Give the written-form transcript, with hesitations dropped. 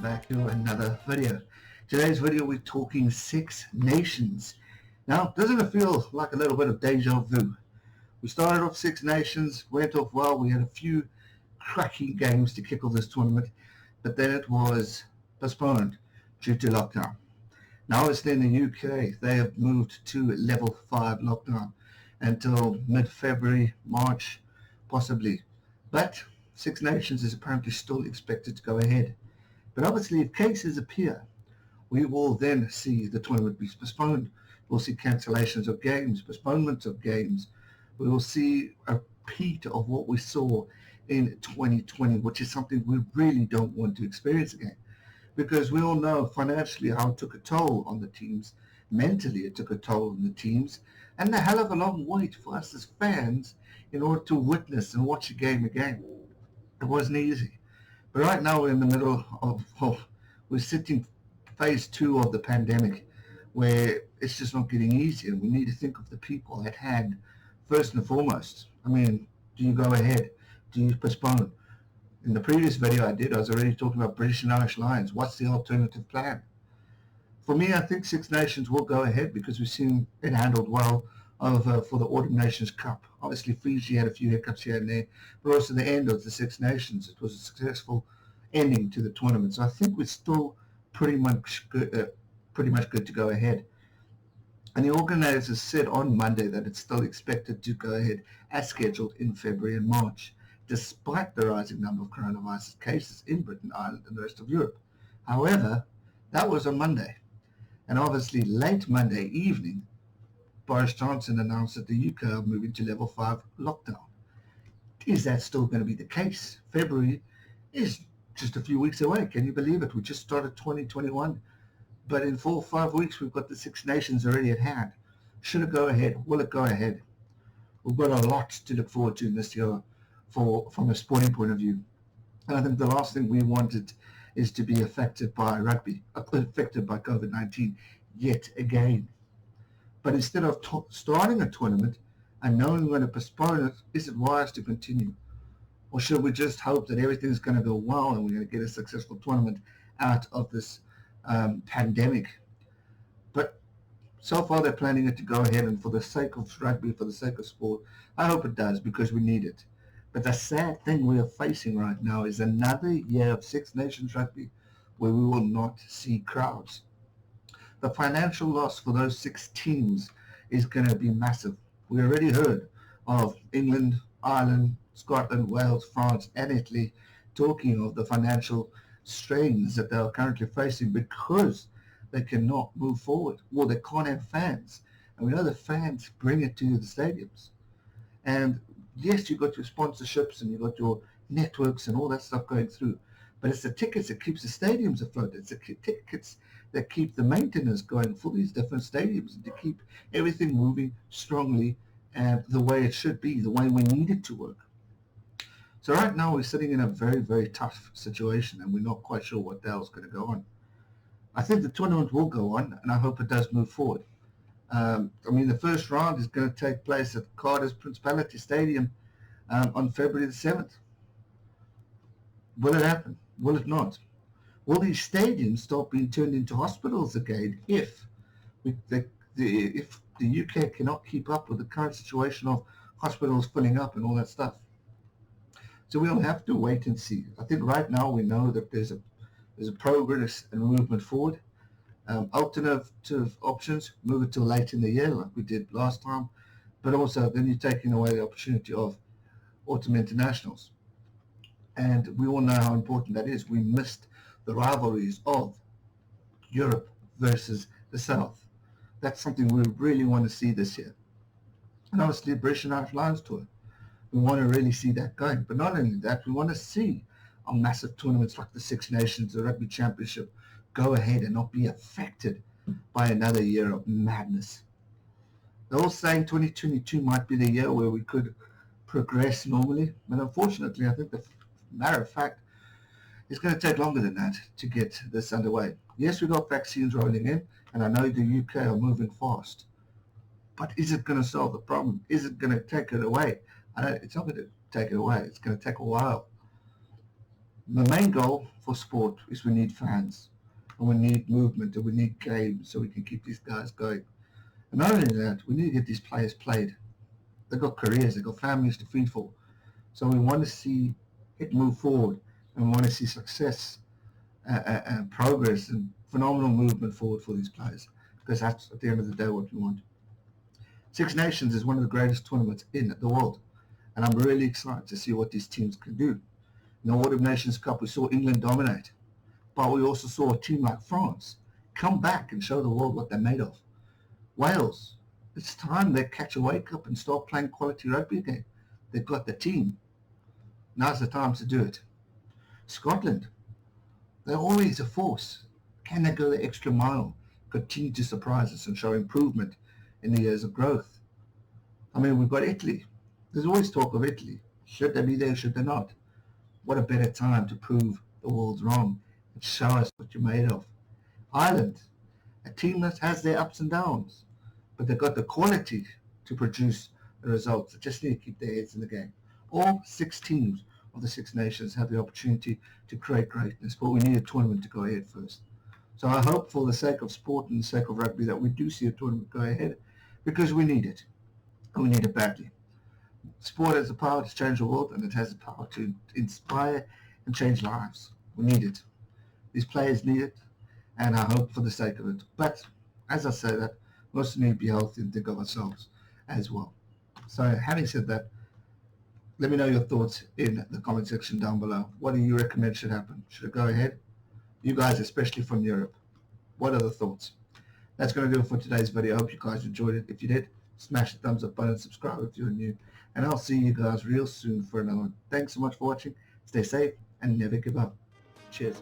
back to another video. Today's video we're talking Six Nations. Now, doesn't it feel like a little bit of deja vu? We started off Six Nations, went off well, we had a few cracking games to kick off this tournament, but then it was postponed due to lockdown. Now obviously in the UK they have moved to level 5 lockdown until mid-February, March possibly, but Six Nations is apparently still expected to go ahead. But obviously if cases appear, we will then see the tournament be postponed. We'll see cancellations of games, postponements of games. We will see a repeat of what we saw in 2020, which is something we really don't want to experience again. Because we all know financially how it took a toll on the teams, mentally it took a toll on the teams, and a hell of a long wait for us as fans in order to witness and watch a game again. It wasn't easy. But right now we're in the middle of we're sitting phase 2 of the pandemic, where it's just not getting easier. We need to think of the people at hand first and foremost. I mean, do you go ahead? Do you postpone? In the previous video I was already talking about British and Irish Lions. What's the alternative plan? For me, I think Six Nations will go ahead because we've seen it handled well for the Nations Cup. Obviously, Fiji had a few hiccups here and there, but also the end of the Six Nations. It was a successful ending to the tournament. So I think we're still pretty much good to go ahead. And the organisers said on Monday that it's still expected to go ahead as scheduled in February and March, despite the rising number of coronavirus cases in Britain, Ireland and the rest of Europe. However, that was on Monday. And obviously late Monday evening, Boris Johnson announced that the UK are moving to level 5 lockdown. Is that still going to be the case? February is just a few weeks away. Can you believe it? We just started 2021. But in 4 or 5 weeks, we've got the Six Nations already at hand. Should it go ahead? Will it go ahead? We've got a lot to look forward to this year from a sporting point of view. And I think the last thing we wanted is to be affected by COVID-19 yet again. But instead of starting a tournament and knowing we're going to postpone it, is it wise to continue? Or should we just hope that everything's going to go well and we're going to get a successful tournament out of this pandemic? But so far they're planning it to go ahead, and for the sake of rugby, for the sake of sport, I hope it does because we need it. But the sad thing we are facing right now is another year of Six Nations rugby where we will not see crowds. The financial loss for those 6 teams is going to be massive. We already heard of England, Ireland, Scotland, Wales, France and Italy talking of the financial strains that they are currently facing because they cannot move forward. Well, they can't have fans. And we know the fans bring it to the stadiums. And yes, you've got your sponsorships and you've got your networks and all that stuff going through. But it's the tickets that keeps the stadiums afloat. It's the tickets that keep the maintenance going for these different stadiums and to keep everything moving strongly and the way it should be, the way we need it to work. So right now we're sitting in a very, very tough situation and we're not quite sure what the hell is going to go on. I think the tournament will go on and I hope it does move forward. The first round is going to take place at Cardiff's Principality Stadium on February the 7th. Will it happen? Will it not? Will these stadiums start being turned into hospitals again if the UK cannot keep up with the current situation of hospitals filling up and all that stuff? So we'll have to wait and see. I think right now we know that there's a progress and movement forward. Alternative options, move it till late in the year like we did last time, but also then you're taking away the opportunity of autumn internationals. And we all know how important that is. We missed the rivalries of Europe versus the South. That's something we really want to see this year. And obviously British and Irish Lions tour. We want to really see that going. But not only that, we want to see our massive tournaments like the Six Nations, the Rugby Championship, go ahead and not be affected by another year of madness. They're all saying 2022 might be the year where we could progress normally, but unfortunately I think the matter of fact it's going to take longer than that to get this underway. Yes, we've got vaccines rolling in and I know the UK are moving fast, but is it going to solve the problem? Is it going to take it away? It's not going to take it away. It's going to take a while. The main goal for sport is we need fans, and we need movement, and we need games so we can keep these guys going. And not only that, we need to get these players played. They've got careers, they've got families to feed for. So we want to see it move forward, and we want to see success and progress and phenomenal movement forward for these players, because that's at the end of the day what we want. Six Nations is one of the greatest tournaments in the world, and I'm really excited to see what these teams can do. In the Autumn Nations Cup, we saw England dominate, but we also saw a team like France come back and show the world what they're made of. Wales, it's time they catch a wake up and start playing quality rugby again. They've got the team. Now's the time to do it. Scotland, they're always a force. Can they go the extra mile, continue to surprise us and show improvement in the years of growth? I mean, we've got Italy. There's always talk of Italy. Should they be there, should they not? What a better time to prove the world's wrong and show us what you're made of. Ireland, a team that has their ups and downs, but they've got the quality to produce the results. They just need to keep their heads in the game. All six teams of the Six Nations have the opportunity to create greatness, but we need a tournament to go ahead first. So I hope for the sake of sport and the sake of rugby that we do see a tournament go ahead, because we need it, and we need it badly. Sport has the power to change the world, and it has the power to inspire and change lives. We need it. These players need it, and I hope for the sake of it. But as I say that, we also need to be healthy and think of ourselves as well. So having said that, let me know your thoughts in the comment section down below. What do you recommend should happen? Should it go ahead? You guys, especially from Europe, what are the thoughts? That's going to do it for today's video. I hope you guys enjoyed it. If you did, smash the thumbs up button, subscribe if you're new, and I'll see you guys real soon for another one. Thanks so much for watching. Stay safe and never give up. Cheers.